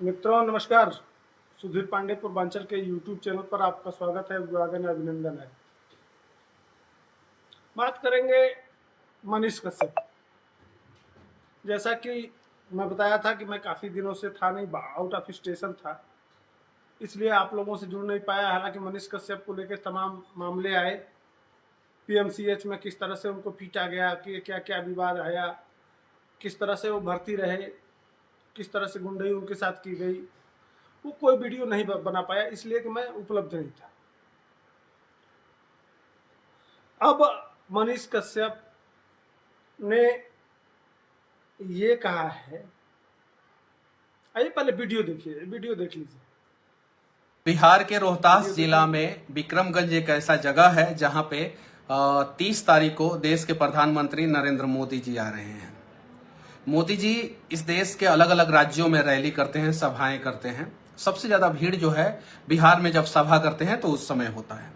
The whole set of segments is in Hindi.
मित्रों नमस्कार। सुधीर पांडे पूर्वांचल के यूट्यूब चैनल पर आपका स्वागत है, अभिवादन अभिनंदन है। बात करेंगे मनीष कश्यप। जैसा कि मैं बताया था कि मैं काफ़ी दिनों से था नहीं, आउट ऑफ स्टेशन था, इसलिए आप लोगों से जुड़ नहीं पाया। हालांकि मनीष कश्यप को लेकर तमाम मामले आए, पीएमसीएच में किस तरह से उनको पीटा गया, कि क्या क्या विवाद आया, किस तरह से वो भर्ती रहे, किस तरह से गुंडई उनके साथ की गई, वो कोई वीडियो नहीं बना पाया, इसलिए कि मैं उपलब्ध नहीं था। अब मनीष कश्यप ने ये कहा है, आइए पहले वीडियो देखिए, वीडियो देख लीजिए। बिहार के रोहतास वीडियो जिला देखिए। में विक्रमगंज एक ऐसा जगह है जहां पे 30 तारीख को देश के प्रधानमंत्री नरेंद्र मोदी जी आ रहे हैं। मोदी जी इस देश के अलग अलग राज्यों में रैली करते हैं, सभाएं करते हैं। सबसे ज्यादा भीड़ जो है बिहार में जब सभा करते हैं तो उस समय होता है।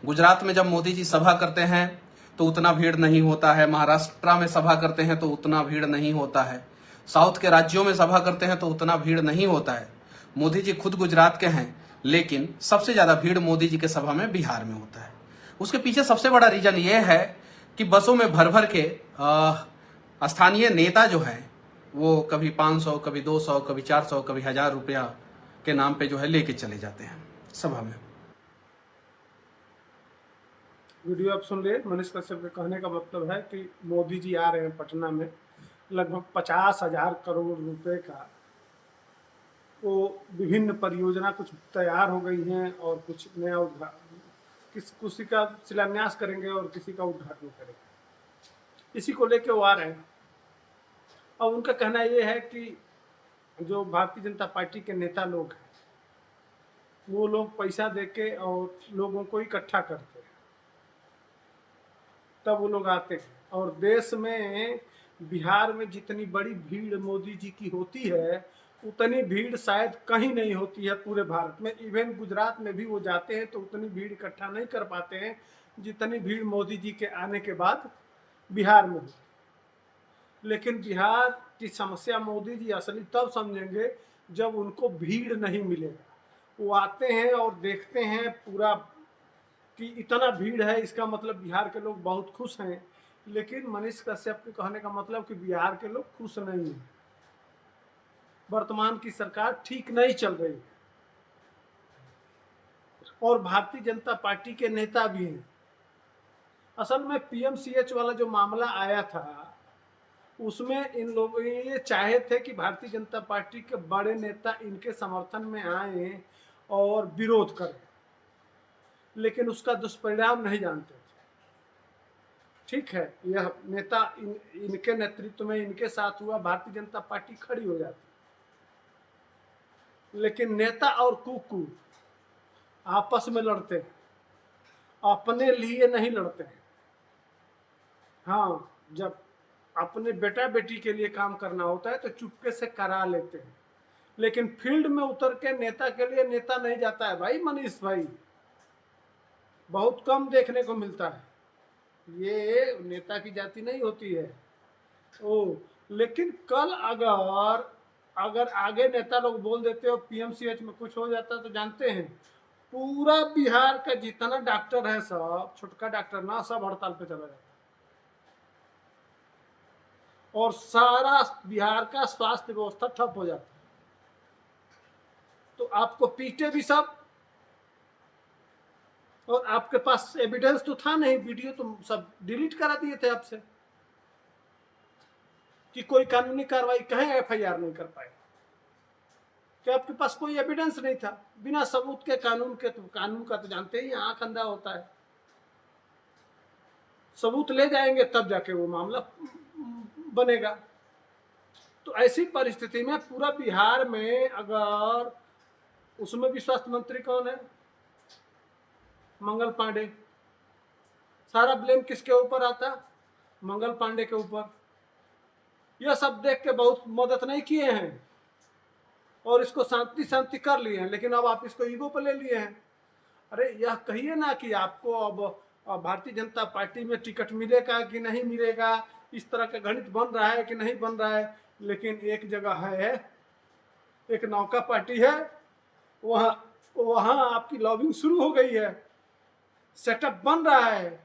गुजरात में जब मोदी जी सभा करते हैं तो उतना भीड़ नहीं होता है। महाराष्ट्र में सभा करते हैं तो उतना भीड़ नहीं होता है। साउथ के राज्यों में सभा करते हैं तो उतना भीड़ नहीं होता है। मोदी जी खुद गुजरात के हैं, लेकिन सबसे ज्यादा भीड़ मोदी जी के सभा में बिहार में होता है। उसके पीछे सबसे बड़ा रीजन ये है कि बसों में भर भर के स्थानीय नेता जो है वो कभी 500, कभी 200, कभी 400, कभी 1000 रुपया के नाम पे जो है लेके चले जाते हैं सभा में। वीडियो आप सुन लिए। मनीष कश्यप के कहने का मतलब है कि मोदी जी आ रहे हैं पटना में, लगभग 50,000 करोड़ रुपए का वो विभिन्न परियोजना कुछ तैयार हो गई हैं और कुछ नया किसी का शिलान्यास करेंगे और किसी का उद्घाटन करेंगे। इसी को लेके वो आ रहे हैं। और उनका कहना ये है कि जो भारतीय जनता पार्टी के नेता लोग हैं वो लोग पैसा देके और लोगों को इकट्ठा करते हैं, तब वो लोग आते हैं। और देश में बिहार में जितनी बड़ी भीड़ मोदी जी की होती है उतनी भीड़ शायद कहीं नहीं होती है पूरे भारत में। इवन गुजरात में भी वो जाते हैं तो उतनी भीड़ इकट्ठा नहीं कर पाते हैं जितनी भीड़ मोदी जी के आने के बाद बिहार में होती। लेकिन बिहार की समस्या मोदी जी असली तब समझेंगे जब उनको भीड़ नहीं मिलेगा। वो आते हैं और देखते हैं पूरा कि इतना भीड़ है, इसका मतलब बिहार के लोग बहुत खुश हैं। लेकिन मनीष कश्यप के कहने का मतलब कि बिहार के लोग खुश नहीं हैं, वर्तमान की सरकार ठीक नहीं चल रही है और भारतीय जनता पार्टी के नेता भी हैं। असल में पीएमसीएच वाला जो मामला आया था उसमें इन लोगों ये चाहे थे कि भारतीय जनता पार्टी के बड़े नेता इनके समर्थन में आए और विरोध करें, लेकिन उसका दुष्परिणाम नहीं जानते थे। ठीक है, यह नेता इनके नेतृत्व में इनके साथ हुआ, भारतीय जनता पार्टी खड़ी हो जाती। लेकिन नेता और कुकू आपस में लड़ते हैं, अपने लिए नहीं लड़ते हैं। हाँ, जब अपने बेटा बेटी के लिए काम करना होता है तो चुपके से करा लेते हैं, लेकिन फील्ड में उतर के नेता के लिए नेता नहीं जाता है भाई। मनीष भाई, बहुत कम देखने को मिलता है। ये नेता की जाति नहीं होती है। ओ, लेकिन कल अगर आगे नेता लोग बोल देते हो पीएमसीएच में कुछ हो जाता तो जानते हैं पूरा बिहार का जितना डॉक्टर है, सब छोटका डॉक्टर ना, सब हड़ताल पे चला जाता और सारा बिहार का स्वास्थ्य व्यवस्था ठप हो जाता। तो आपको पीटे भी सब, और आपके पास एविडेंस तो था नहीं, वीडियो तो सब डिलीट करा दिए थे आपसे कि कोई कानूनी कार्रवाई कहें एफआईआर नहीं कर पाए, कि आपके पास कोई एविडेंस नहीं था। बिना सबूत के कानून के, तो कानून का तो जानते ही आंख अंधा होता है। सबूत ले जाएंगे तब जाके वो मामला बनेगा। तो ऐसी परिस्थिति में पूरा बिहार में, अगर उसमें भी स्वास्थ्य मंत्री कौन है? मंगल पांडे। सारा ब्लेम किसके ऊपर आता? मंगल पांडे के ऊपर। यह सब देख के बहुत मदद नहीं किए हैं और इसको शांति शांति कर लिए हैं, लेकिन अब आप इसको ईगो पर ले लिए हैं। अरे यह कहिए ना कि आपको अब भारतीय जनता पार्टी में टिकट मिलेगा कि नहीं मिलेगा, इस तरह का गणित बन रहा है कि नहीं बन रहा है। लेकिन एक जगह है, एक नौका पार्टी है, वहां वहां आपकी लॉबिंग शुरू हो गई है, सेटअप बन रहा है।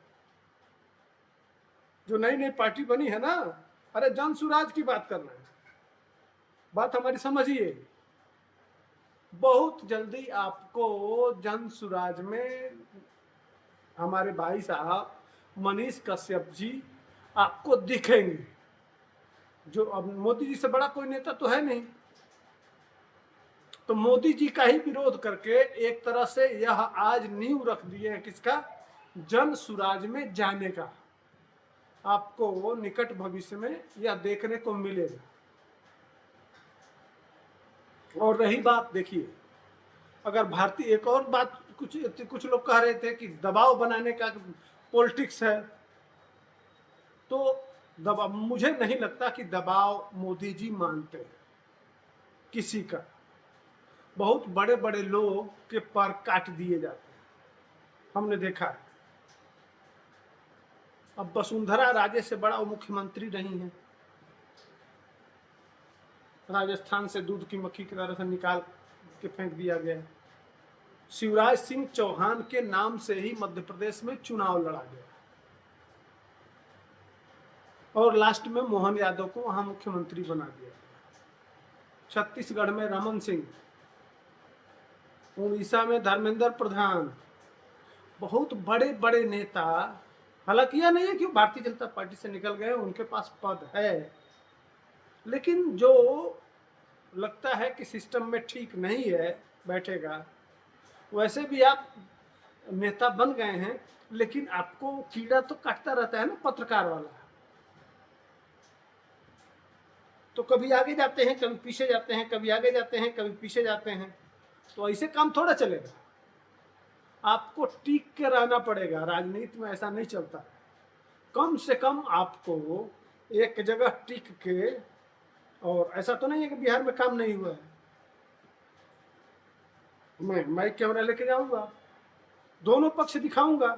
जो नई नई पार्टी बनी है ना, अरे जन सुराज की बात करना है, बात हमारी समझिए। बहुत जल्दी आपको जन सुराज में हमारे भाई साहब मनीष कश्यप जी आपको दिखेंगे, जो अब मोदी जी से बड़ा कोई नेता तो है नहीं। तो मोदी जी का ही विरोध करके एक तरह से यह आज नींव रख दिए हैं किसका, जन सुराज में जाने का। आपको वो निकट भविष्य में यह देखने को मिलेगा। और रही बात, देखिए अगर भारतीय, एक और बात, कुछ लोग कह रहे थे कि दबाव बनाने का पॉलिटिक्स है, तो दबाव, मुझे नहीं लगता कि दबाव मोदी जी मानते हैं किसी का। बहुत बड़े बड़े लोग के पर काट दिए जाते हैं, हमने देखा है। अब वसुंधरा राजे से बड़ा वो मुख्यमंत्री नहीं है। राजस्थान से दूध की मक्खी की तरह से निकाल के फेंक दिया गया। शिवराज सिंह चौहान के नाम से ही मध्य प्रदेश में चुनाव लड़ा गया, और लास्ट में मोहन यादव को वहां मुख्यमंत्री बना दिया। छत्तीसगढ़ में रमन सिंह, उड़ीसा में धर्मेंद्र प्रधान, बहुत बड़े बड़े नेता। हालांकि यह नहीं है कि भारतीय जनता पार्टी से निकल गए, उनके पास पद है, लेकिन जो लगता है कि सिस्टम में ठीक नहीं है बैठेगा, वैसे भी आप नेता बन गए हैं, लेकिन आपको कीड़ा तो काटता रहता है ना, पत्रकार वाला। तो कभी आगे जाते हैं, कभी पीछे जाते हैं, कभी आगे जाते हैं, कभी पीछे जाते हैं। तो ऐसे काम थोड़ा चलेगा, आपको टिक के रहना पड़ेगा। राजनीति में ऐसा नहीं चलता है। कम से कम आपको एक जगह टिक के, और ऐसा तो नहीं है कि बिहार में काम नहीं हुआ है। मैं कैमरा लेके जाऊंगा, दोनों पक्ष दिखाऊंगा।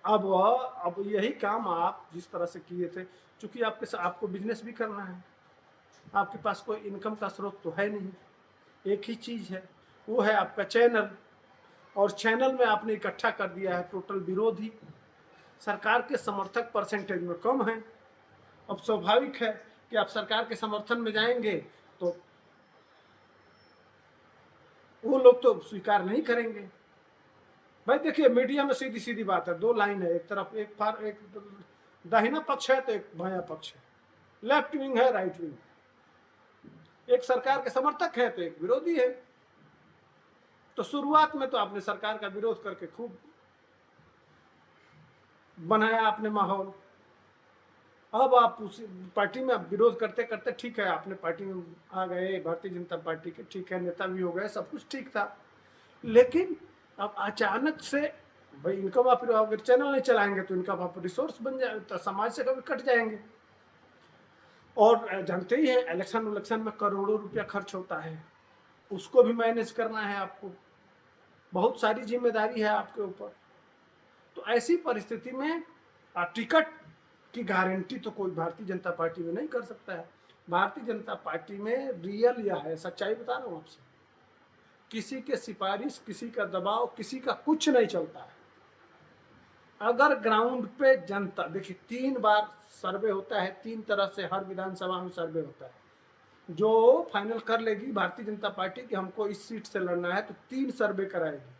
अब यही काम आप जिस तरह से किए थे, क्योंकि आपको बिजनेस भी करना है, आपके पास कोई इनकम का स्रोत तो है नहीं, एक ही चीज है, वो है आपका चैनल। और चैनल में आपने इकट्ठा कर दिया है टोटल विरोधी। सरकार के समर्थक परसेंटेज में कम है। अब स्वाभाविक है कि आप सरकार के समर्थन में जाएंगे तो वो लोग तो स्वीकार नहीं करेंगे। भाई देखिए, मीडिया में सीधी सीधी बात है, दो लाइन है, एक तरफ एक दाहिना पक्ष है तो एक बायां पक्ष है, लेफ्ट विंग है, राइट विंग। एक सरकार के समर्थक है तो एक विरोधी है। तो शुरुआत में तो आपने सरकार का विरोध करके खूब बनाया आपने माहौल। अब आप उस पार्टी में विरोध करते करते, ठीक है आपने पार्टी में आ गए, भारतीय जनता पार्टी के, ठीक है नेता भी हो गए, सब कुछ ठीक था, लेकिन अब अचानक से भाई इनकम आप अगर चैनल नहीं चलाएंगे तो इनका आप रिसोर्स बन जाए, तो समाज से कभी कट जाएंगे। और जानते ही हैं इलेक्शन में करोड़ों रुपया खर्च होता है, उसको भी मैनेज करना है आपको, बहुत सारी जिम्मेदारी है आपके ऊपर। तो ऐसी परिस्थिति में टिकट की गारंटी तो कोई भारतीय जनता पार्टी में नहीं कर सकता है। भारतीय जनता पार्टी में रियल यह है, सच्चाई बता रहा हूं आपसे, किसी के सिफारिश, किसी का दबाव, किसी का कुछ नहीं चलता है। अगर ग्राउंड पे जनता, देखिए 3 बार सर्वे होता है, 3 तरह से हर विधानसभा में सर्वे होता है। जो फाइनल कर लेगी भारतीय जनता पार्टी कि हमको इस सीट से लड़ना है, तो 3 सर्वे कराएगी,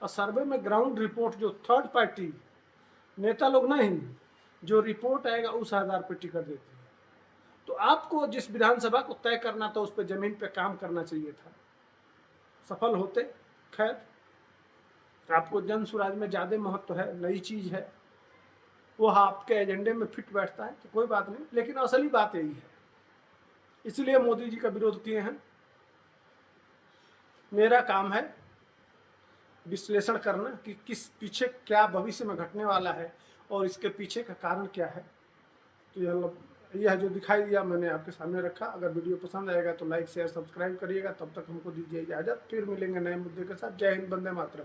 और सर्वे में ग्राउंड रिपोर्ट जो थर्ड पार्टी, नेता लोग नहीं, जो रिपोर्ट आएगा उस आधार पर टिकट देती है। तो आपको जिस विधानसभा को तय करना था, उस पर जमीन पे काम करना चाहिए था, सफल होते। खैर, आपको जन सुराज में ज्यादा महत्व है, नई चीज है, वो आपके एजेंडे में फिट बैठता है तो कोई बात नहीं, लेकिन असली बात यही है, इसलिए मोदी जी का विरोध किए हैं। मेरा काम है विश्लेषण करना कि किस पीछे क्या भविष्य में घटने वाला है और इसके पीछे का कारण क्या है। तो यह जो दिखाई दिया मैंने आपके सामने रखा। अगर वीडियो पसंद आएगा तो लाइक शेयर सब्सक्राइब करिएगा। तब तक हमको दीजिए इजाजत, फिर मिलेंगे नए मुद्दे के साथ। जय हिंद, वंदे मातरम।